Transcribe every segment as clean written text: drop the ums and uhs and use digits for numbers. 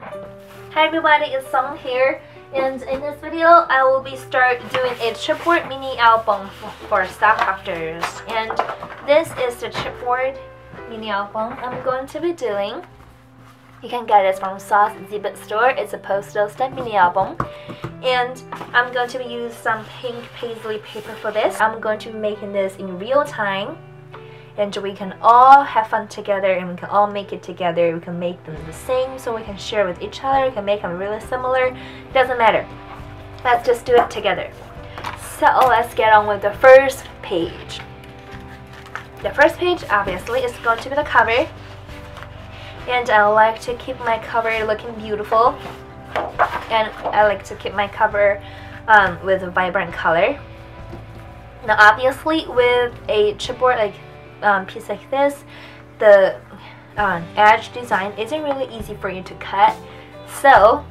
Hi everybody, it's Song here, and in this video I will be doing a chipboard mini album for SaCrafters, and this is the chipboard mini album I'm going to be doing. You can get it from Sauce Exhibit Store. It's a postal stamp mini album, and I'm going to be using some pink paisley paper for this. I'm going to be making this in real time, and we can all have fun together, and we can all make it together. We can make them the same so we can share with each other. We can make them really similar. Doesn't matter. Let's just do it together. So let's get on with the first page. The first page obviously is going to be the cover, and I like to keep my cover looking beautiful, and I like to keep my cover with a vibrant color. Now obviously with a chipboard piece like this, the edge design isn't really easy for you to cut, so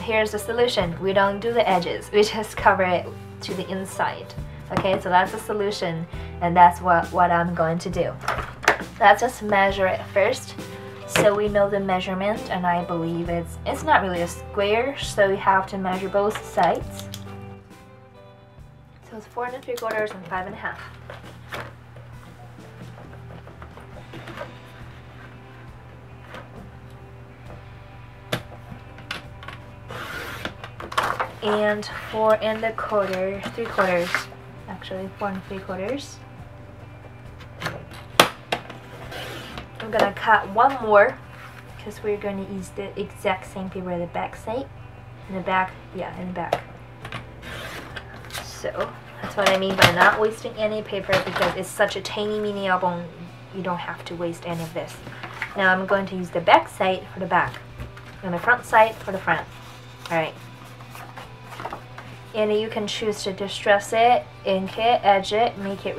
here's the solution. We don't do the edges, we just cover it to the inside. Okay, so that's the solution, and that's what I'm going to do. Let's just measure it first so we know the measurement, and I believe it's not really a square, so you have to measure both sides. So it's 4 3/4 and 5 1/2. And 4 3/4, actually 4 3/4. I'm gonna cut one more because we're going to use the exact same paper at the back side. In the back, yeah, in the back. So that's what I mean by not wasting any paper, because it's such a tiny mini album. You don't have to waste any of this. Now I'm going to use the back side for the back and the front side for the front. Alright. And you can choose to distress it, ink it, edge it, make it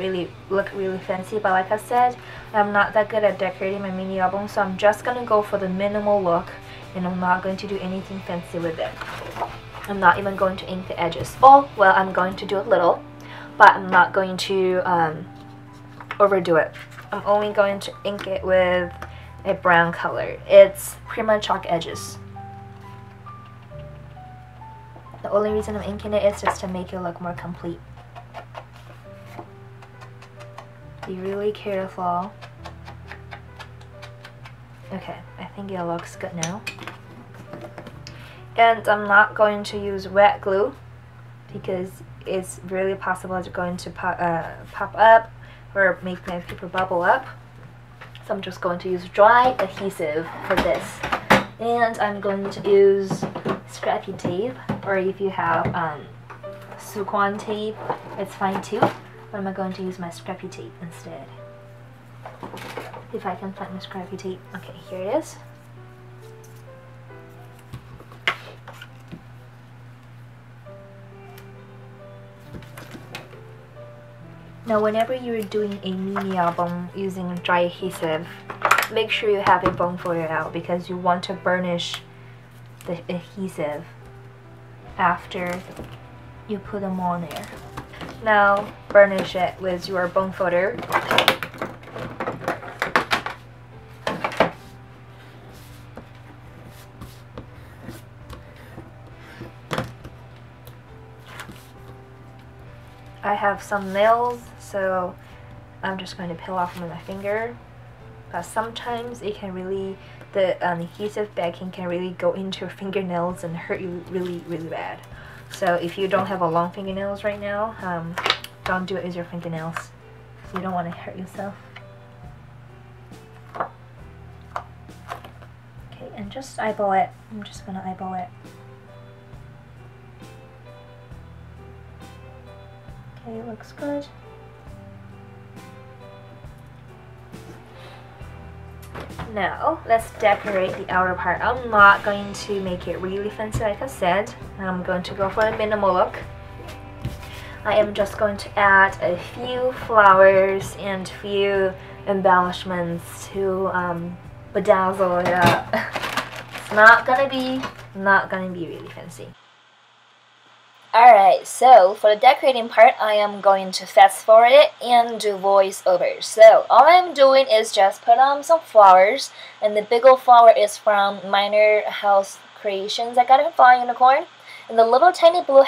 look really fancy. But like I said, I'm not that good at decorating my mini album, so I'm just gonna go for the minimal look, and I'm not going to do anything fancy with it. I'm not even going to ink the edges. Oh, well, I'm going to do a little, but I'm not going to overdo it. I'm only going to ink it with a brown color. It's Prima Chalk edges. The only reason I'm inking it is just to make it look more complete. Be really careful. Okay, I think it looks good now. And I'm not going to use wet glue because it's really possible it's going to pop up or make my paper bubble up. So I'm just going to use dry adhesive for this. And I'm going to use scrappy tape, or if you have Suquan tape, it's fine too. But I'm going to use my scrappy tape instead. If I can find my scrappy tape. Okay, here it is. Now whenever you're doing a mini album using dry adhesive, make sure you have a bone folder out, because you want to burnish the adhesive after you put them on there. Now burnish it with your bone folder. I have some nails, so I'm just going to peel off with my finger. But sometimes it can really, the adhesive backing can really go into your fingernails and hurt you really, really bad. So if you don't have a long fingernails right now, don't do it with your fingernails. So you don't want to hurt yourself. Okay, and just eyeball it. I'm just gonna eyeball it. Okay, it looks good. Now, let's decorate the outer part. I'm not going to make it really fancy like I said. I'm going to go for a minimal look. I am just going to add a few flowers and few embellishments to bedazzle it up. It's not gonna be really fancy. Alright, so for the decorating part, I am going to fast forward it and do voiceover. So all I'm doing is just put on some flowers, and the big old flower is from Minor House Creations. I got it from Unicorn. And the little tiny blue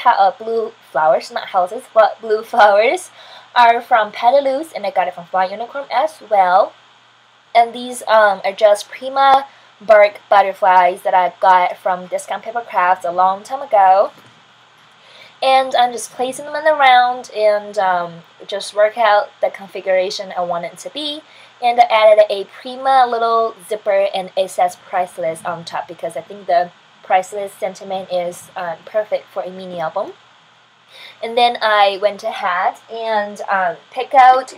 flowers, not houses, but blue flowers, are from Petaluz, and I got it from Fly Unicorn as well. And these are just Prima bark butterflies that I got from Discount Paper Crafts a long time ago. And I'm just placing them in the round and just work out the configuration I want it to be. And I added a Prima little zipper, and it says priceless on top because I think the priceless sentiment is perfect for a mini album. And then I went ahead and picked out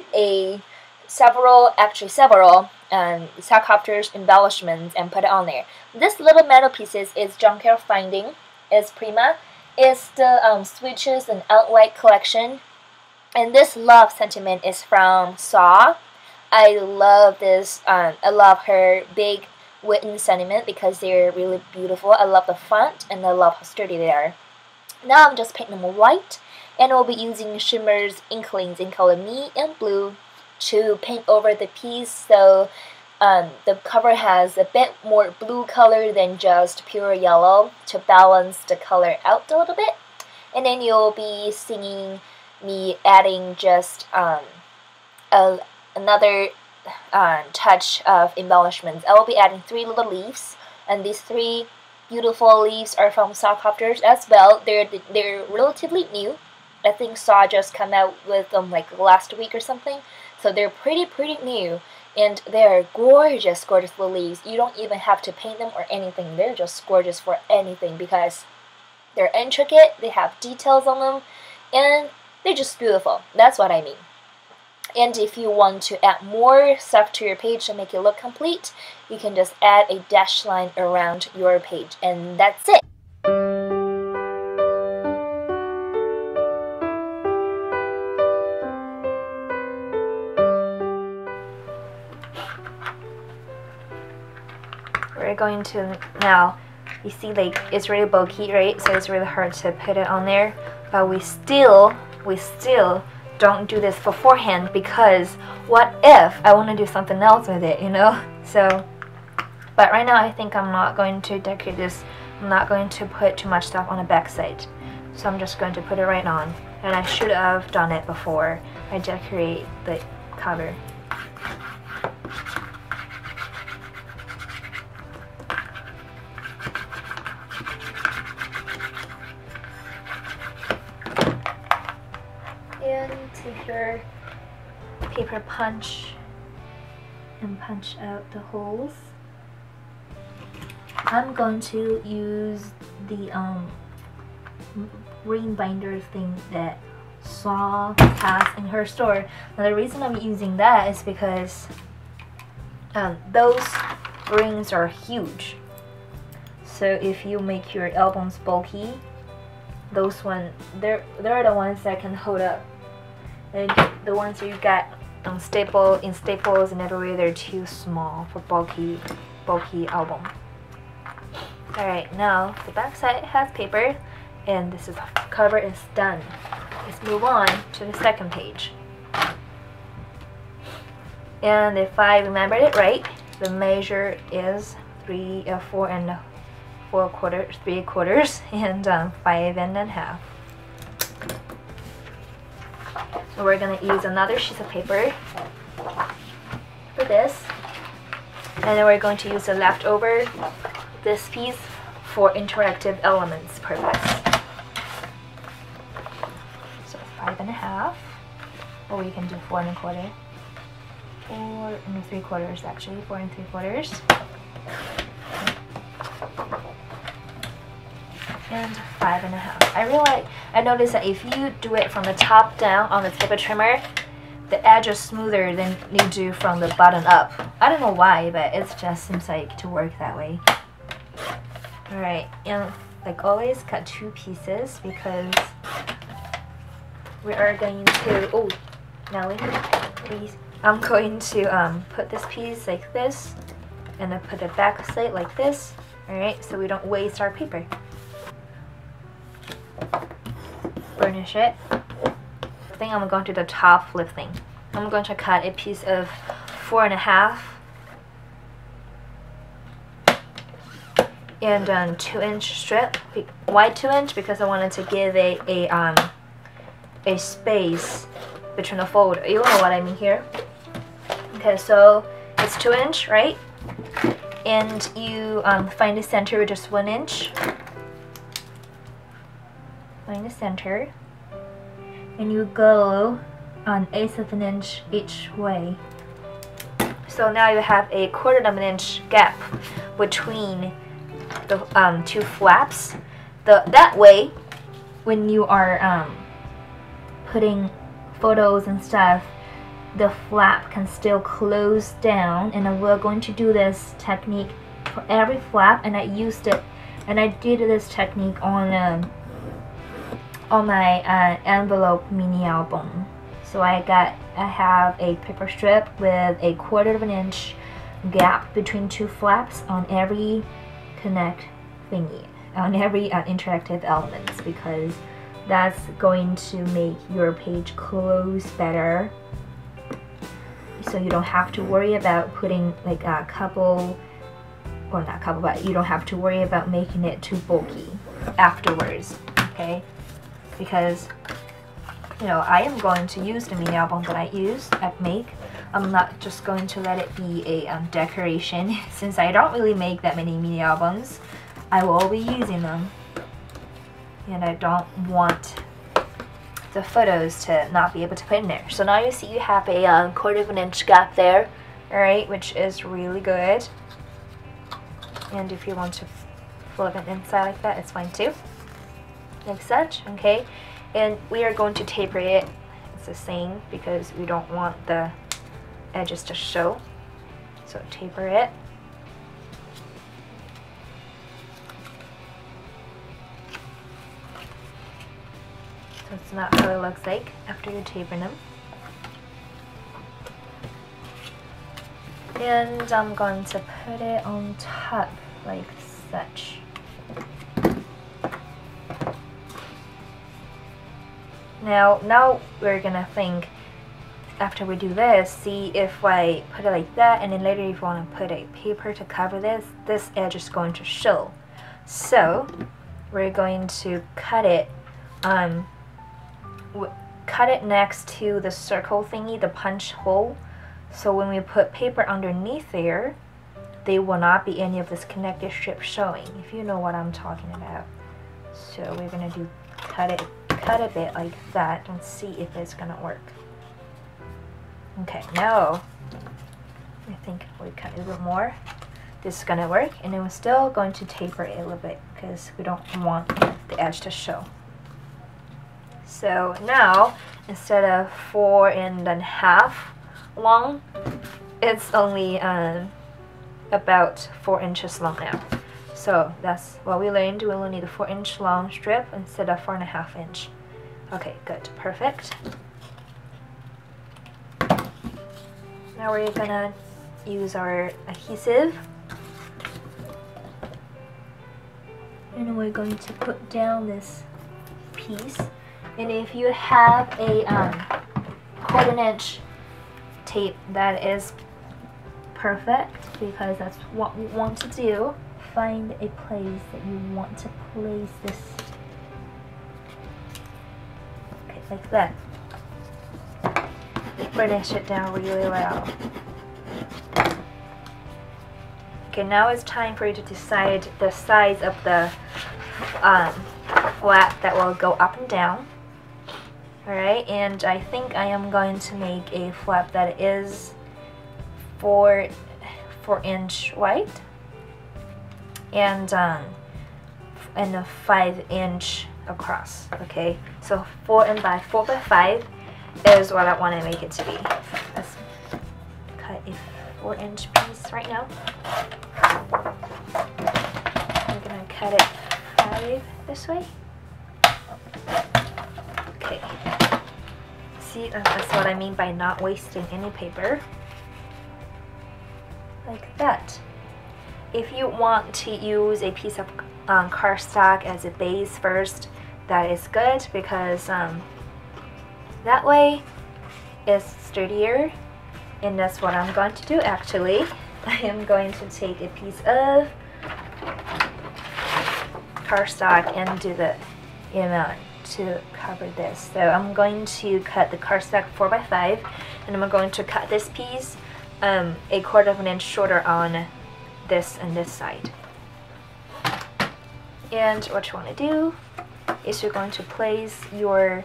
several SaCrafters embellishments and put it on there. This little metal pieces is Junkyard Finding, is Prima. It's the Switches and Outlight collection. And this love sentiment is from Saw. I love this. I love her big written sentiment because they're really beautiful. I love the font and I love how sturdy they are. Now I'm just painting them white, and I'll be using Shimmerz Inklings in color Me and Blue to paint over the piece, so the cover has a bit more blue color than just pure yellow to balance the color out a little bit. And then you'll be seeing me adding just another touch of embellishments. I will be adding 3 little leaves, and these 3 beautiful leaves are from SaCrafters as well. They're relatively new. I think Saw just come out with them like last week or something, so they're pretty new, and they're gorgeous little leaves. You don't even have to paint them or anything. They're just gorgeous for anything because they're intricate, they have details on them, and they're just beautiful. That's what I mean. And if you want to add more stuff to your page to make it look complete, you can just add a dash line around your page, and that's it. We're going to now, you see, like, it's really bulky, right? So it's really hard to put it on there, but we still don't do this beforehand, because what if I want to do something else with it, you know? So, but right now I think I'm not going to decorate this. I'm not going to put too much stuff on the back side, so I'm just going to put it right on. And I should have done it before I decorate the cover. And take your paper punch and punch out the holes. I'm going to use the ring binder thing that Saw has in her store. Now the reason I'm using that is because those rings are huge. So if you make your albums bulky, those ones, they're the ones that can hold up. And the ones that you got in Staples and everywhere, they're too small for bulky album. Alright, now the back side has paper, and this cover is done. Let's move on to the second page. And if I remembered it right, the measure is 3 3/4 and 5 1/2. So we're gonna use another sheet of paper for this, and then we're going to use the leftover this piece for interactive elements purpose. So 5 1/2, or we can do 4 1/4, 4 3/4 actually, 4 3/4. And 5 1/2. I noticed that if you do it from the top down on the paper trimmer, the edge is smoother than you do from the bottom up. I don't know why, but it just seems like to work that way. Alright, and like always, cut 2 pieces because we are going to, oh, Nelly, please. I'm going to put this piece like this, and then put the back side like this. Alright, so we don't waste our paper. burnish it. I think I'm going to do the top flip thing. I'm going to cut a piece of 4.5 and 2-inch strip. Why 2-inch? Because I wanted to give a space between the fold. You know what I mean here. Okay, so it's 2-inch, right? And you find the center with just 1 inch. Find the center, and you go on 1/8 of an inch each way. So now you have a 1/4 of an inch gap between the two flaps. That way, when you are putting photos and stuff, the flap can still close down. And we're going to do this technique for every flap, and I did this technique on my envelope mini album. So I have a paper strip with a 1/4 of an inch gap between two flaps on every connect thingy, on every interactive elements, because that's going to make your page close better. So you don't have to worry about putting like a couple, or not couple, but you don't have to worry about making it too bulky afterwards, okay? Because, you know, I am going to use the mini album that I make. I'm not just going to let it be a decoration. Since I don't really make that many mini albums, I will be using them. And I don't want the photos to not be able to put in there. So now you see you have a 1/4 of an inch gap there, alright, which is really good. And if you want to flip it inside like that, it's fine too. Like such, okay? And we are going to taper it. It's the same because we don't want the edges to show. So taper it. So it's not how it looks like after you taper them. And I'm going to put it on top like such. Now we're gonna think, after we do this, see if I put it like that, and then later if you want to put a paper to cover this edge is going to show. So we're going to cut it next to the circle thingy, the punch hole. So when we put paper underneath there, there will not be any of this connective strip showing, if you know what I'm talking about. So we're gonna do cut a bit like that and see if it's gonna work. Okay, now I think we cut a little bit more. This is gonna work, and then we're still going to taper it a little bit because we don't want the edge to show. So now instead of 4.5 long, it's only about 4 inches long now. So that's what we learned. We only need a 4-inch long strip instead of 4.5 inch. Okay, good, perfect. Now we're gonna use our adhesive, and we're going to put down this piece. And if you have a 1/4 inch tape, that is perfect, because that's what we want to do. Find a place that you want to place this. Okay, like that. Burnish it down really well. Okay, now it's time for you to decide the size of the flap that will go up and down. Alright, and I think I am going to make a flap that is 4 inch wide and a 5-inch across. Okay, so 4 by 5 is what I want to make it to be. Let's cut a 4-inch piece right now. I'm gonna cut it 5 this way. Okay. See, that's what I mean by not wasting any paper. Like that. If you want to use a piece of cardstock as a base first, that is good because that way it's sturdier, and that's what I'm going to do actually. I am going to take a piece of cardstock and do the amount to cover this. So I'm going to cut the cardstock 4x5, and I'm going to cut this piece a 1/4 of an inch shorter on this and this side. And what you want to do is you're going to place your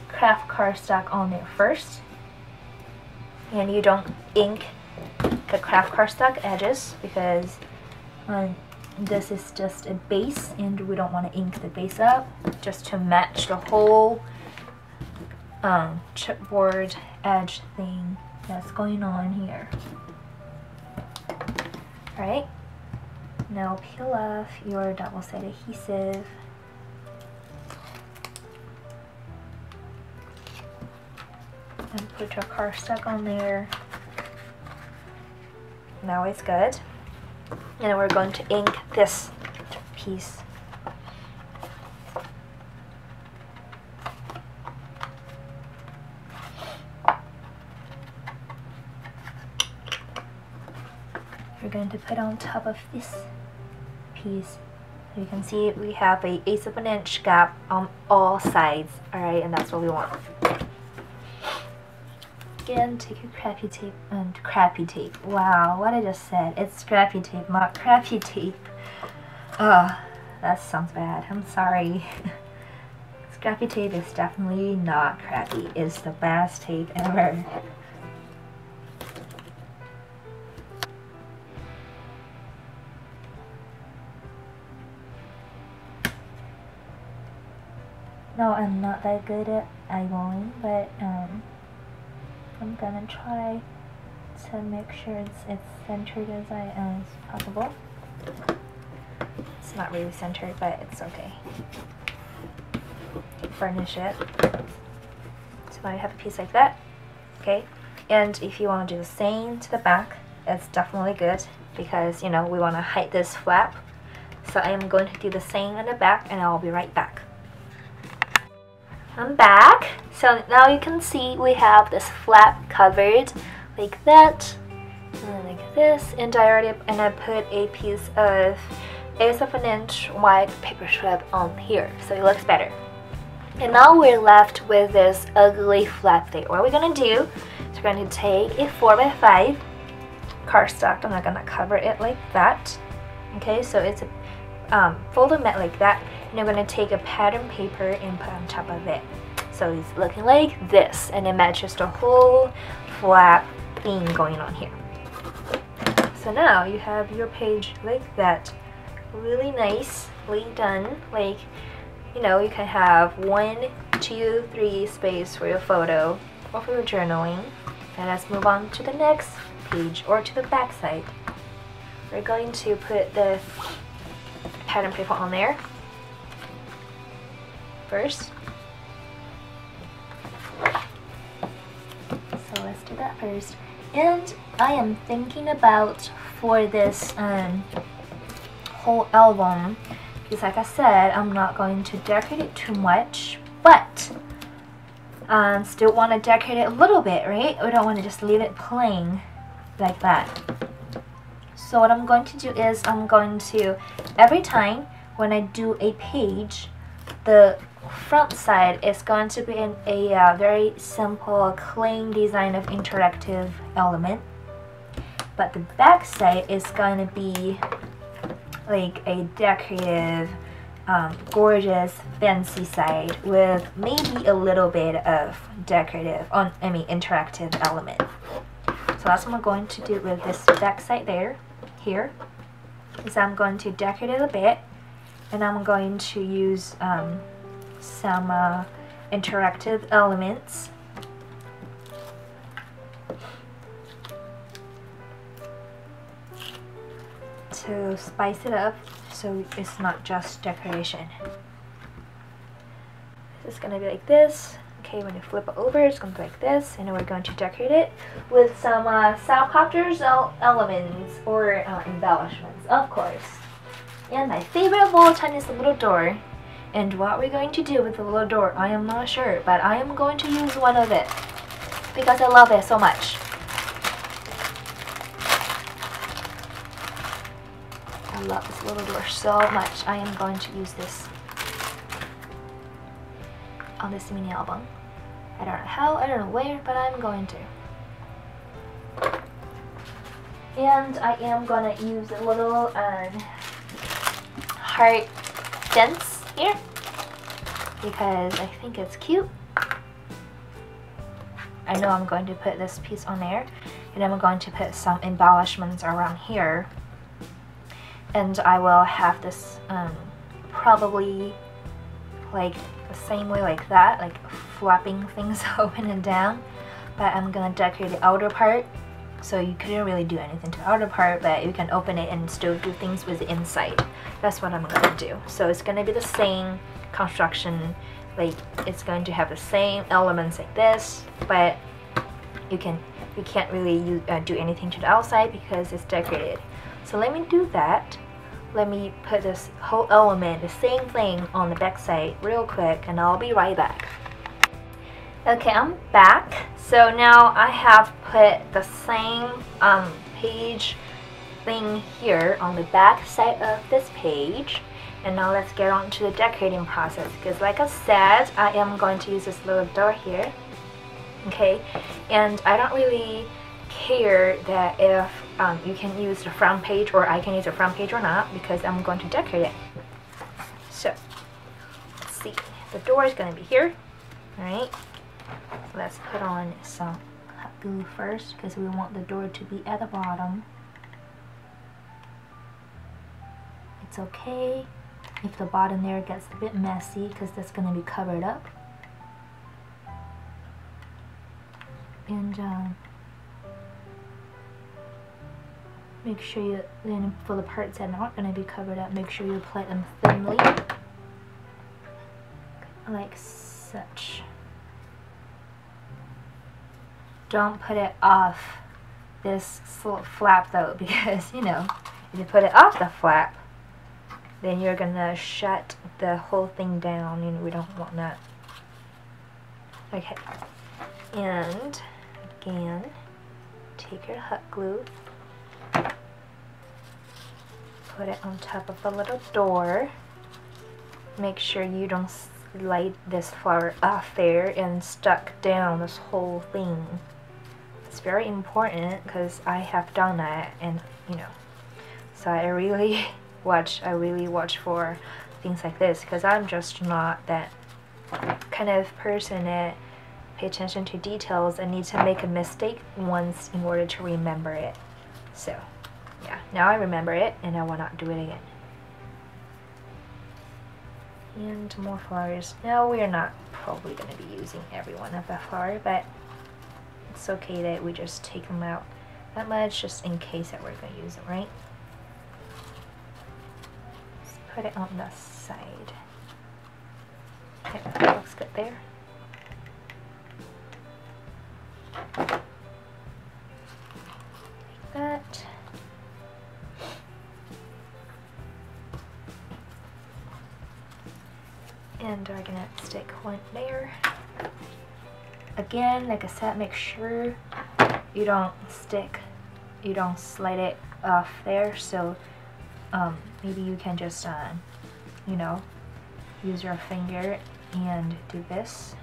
craft cardstock on there first, and you don't ink the craft cardstock edges because this is just a base and we don't want to ink the base up, just to match the whole chipboard edge thing that's going on here. Alright, now peel off your double-sided adhesive. And put your cardstock on there. Now it's good. And we're going to ink this piece. We're going to put on top of this piece. So you can see we have a 1/8 of an inch gap on all sides. Alright, and that's what we want. Again, take your crappy tape and crappy tape. Wow, what I just said. It's scrappy tape, not crappy tape. Oh, that sounds bad. I'm sorry. Scrappy tape is definitely not crappy. It's the best tape ever. No, I'm not that good at eyeballing, but I'm gonna try to make sure it's centered as possible. It's not really centered, but it's okay. Burnish it. So now you have a piece like that. Okay, and if you want to do the same to the back, it's definitely good because, you know, we want to hide this flap. So I am going to do the same on the back, and I'll be right back. I'm back. So now you can see we have this flap covered like that, and like this, and I put a piece of 1/8 of an inch white paper strip on here, so it looks better. And now we're left with this ugly flap thing. What we're gonna do is we're going to take a 4x5 cardstock. I'm not gonna cover it like that. Okay, so it's a folded mat like that, and you're gonna take a pattern paper and put on top of it. So it's looking like this, and it matches the whole flap thing going on here. So now you have your page like that, really nicely done. Like, you know, you can have 1, 2, 3 space for your photo or for your journaling. And let's move on to the next page, or to the back side. We're going to put the pattern paper on there first. So let's do that first. And I am thinking about, for this whole album, because like I said, I'm not going to decorate it too much, but still want to decorate it a little bit, right? We don't want to just leave it plain like that. So what I'm going to do is I'm going to, every time when I do a page, the front side is going to be in a very simple, clean design of interactive element, but the back side is going to be like a decorative, gorgeous, fancy side with maybe a little bit of decorative, interactive element. So that's what I'm going to do with this back side here, is I'm going to decorate it a bit, and I'm going to use some interactive elements. To spice it up so it's not just decoration. This is going to be like this. Okay, when you flip it over, it's going to be like this, and then we're going to decorate it with some SaCrafters elements or embellishments, of course. And my favorite of all time is the little door. And what we're going to do with the little door, I am not sure, but I am going to use one of it because I love it so much. I love this little door so much. I am going to use this on this mini album. I don't know how, I don't know where, but I'm going to. And I am gonna use a little heart dents here because I think it's cute. I know I'm going to put this piece on there, and I'm going to put some embellishments around here. And I will have this probably like the same way like that, like flapping things open and down. But I'm gonna decorate the outer part, so you couldn't really do anything to the outer part, but you can open it and still do things with the inside. That's what I'm gonna do. So it's gonna be the same construction, like it's going to have the same elements like this, but you can't really do anything to the outside because it's decorated. So let me do that. Let me put this whole element, the same thing, on the back side real quick, and I'll be right back. Okay, I'm back. So now I have put the same page thing here on the back side of this page. And now let's get on to the decorating process, because like I said, I am going to use this little door here. Okay, and I don't really care that if you can use the front page or I can use the front page or not, because I'm going to decorate it. So let's see, the door is going to be here. Alright, let's put on some hot glue first because we want the door to be at the bottom. It's okay if the bottom there gets a bit messy because that's going to be covered up. And make sure you, then for the parts that are not going to be covered up, make sure you apply them thinly, like such. Don't put it off this flap though, because you know, if you put it off the flap, then you're gonna shut the whole thing down, and we don't want that. Okay, and again, take your hot glue, put it on top of the little door. Make sure you don't slide this flower off there and stuck down this whole thing. It's very important because I have done that, and you know, so I really watch for things like this, because I'm just not that kind of person that pay attention to details and need to make a mistake once in order to remember it. So yeah, now I remember it and I will not do it again. And more flowers. Now we are not probably going to be using every one of the flower, but it's okay that we just take them out that much just in case that we're going to use it, right? Let's put it on the side. Okay, that looks good there. Like that. And we're gonna stick one there. Again, like I said, make sure you don't slide it off there. So maybe you can just you know, use your finger and do this,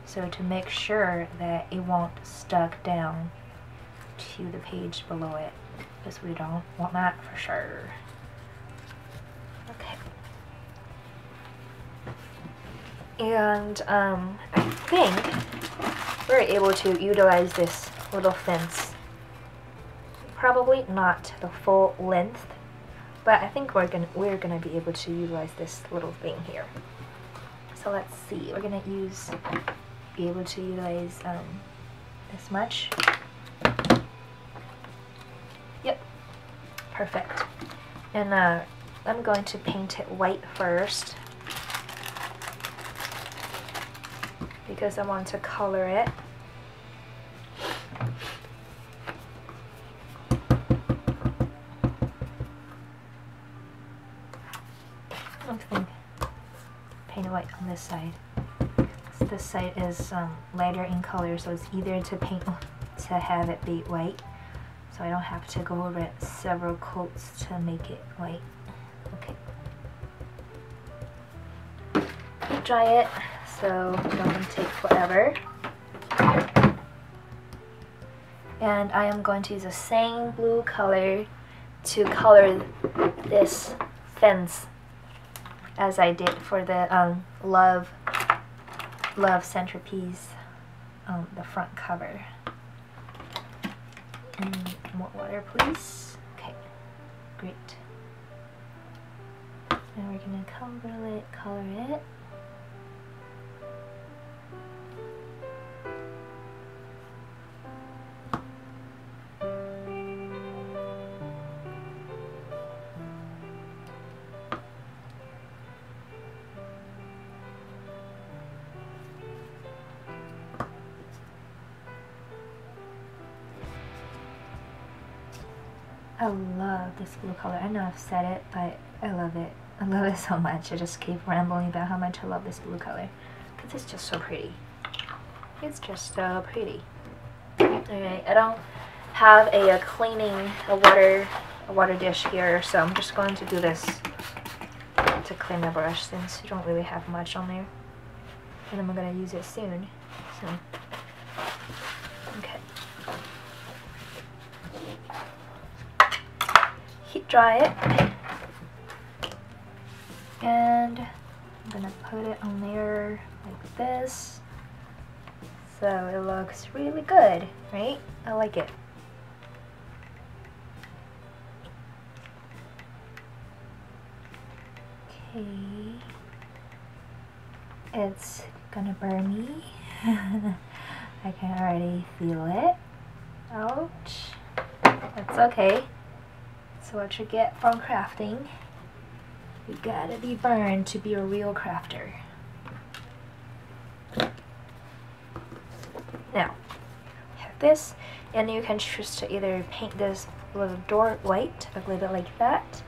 so to make sure that it won't stuck down to the page below it, because we don't want that for sure. Okay. And I think we're able to utilize this little fence. Probably not the full length, but I think we're gonna be able to utilize this little thing here. So let's see. We're gonna be able to utilize this much. Yep, perfect. And I'm going to paint it white first, because I want to color it. I think painting paint white on this side. So this side is lighter in color, so it's easier to paint to have it be white. So I don't have to go over it several coats to make it white. Okay. Dry it so it doesn't take forever. And I am going to use the same blue color to color this fence as I did for the love centerpiece on the front cover. And more water, please. Okay, great. Now we're gonna color it. I love this blue color. I know I've said it, but I love it. I love it so much. I just keep rambling about how much I love this blue color because it's just so pretty. It's just so pretty. Alright, I don't have a water dish here, so I'm just going to do this to clean my brush since you don't really have much on there, and I'm gonna use it soon. So, okay. Heat dry it, and I'm gonna put it on there like this, so it looks really good, right? I like it. Okay, it's gonna burn me. I can already feel it. Ouch. That's okay. So what you get from crafting, you gotta be burned to be a real crafter. Now, have this, and you can choose to either paint this little door white, a little bit like that,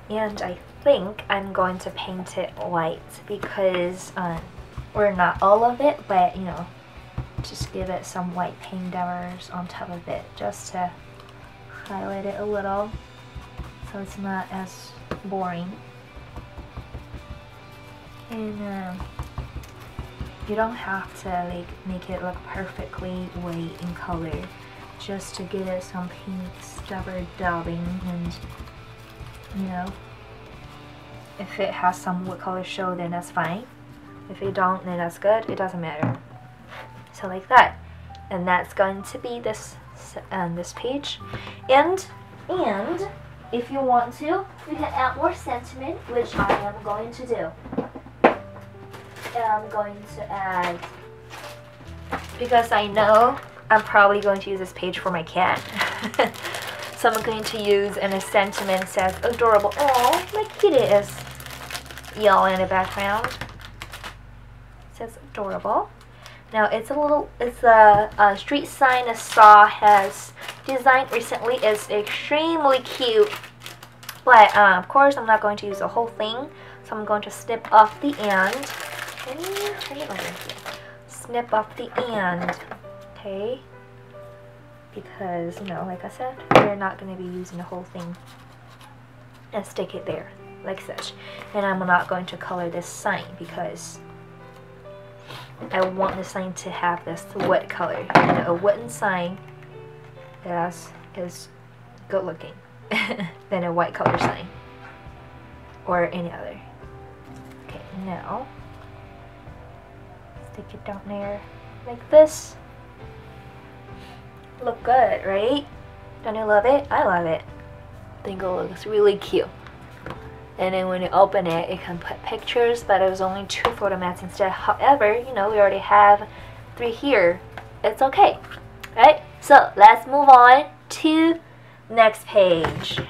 and I think I'm going to paint it white because, or not all of it, but you know, just give it some white paint dollars on top of it, just to highlight it a little, so it's not as boring. And you don't have to like make it look perfectly white in color, just to give it some pink stubborn daubing, and you know, if it has some wood color show, then that's fine. If it don't, then that's good. It doesn't matter. So like that, and that's going to be this this page. And if you want to, you can add more sentiment, which I am going to do. And I'm going to add, because I know I'm probably going to use this page for my cat. So I'm going to use, and a sentiment says adorable. Oh, my kitty is yelling in the background. It says adorable. Now it's a street sign a Saw has designed recently. It's extremely cute, but of course I'm not going to use the whole thing, so I'm going to snip off the end. Snip off the end, okay? Because, you know, like I said, we're not going to be using the whole thing, and stick it there like such. And I'm not going to color this sign because I want the sign to have this wood color. You know, a wooden sign is good looking than a white color sign or any other. Okay, now stick it down there like this. Look good, right? Don't you love it? I love it. I think it looks really cute. And then when you open it, it can put pictures, but it was only 2 photo mats instead. However, you know, we already have 3 here. It's okay, right? So let's move on to next page.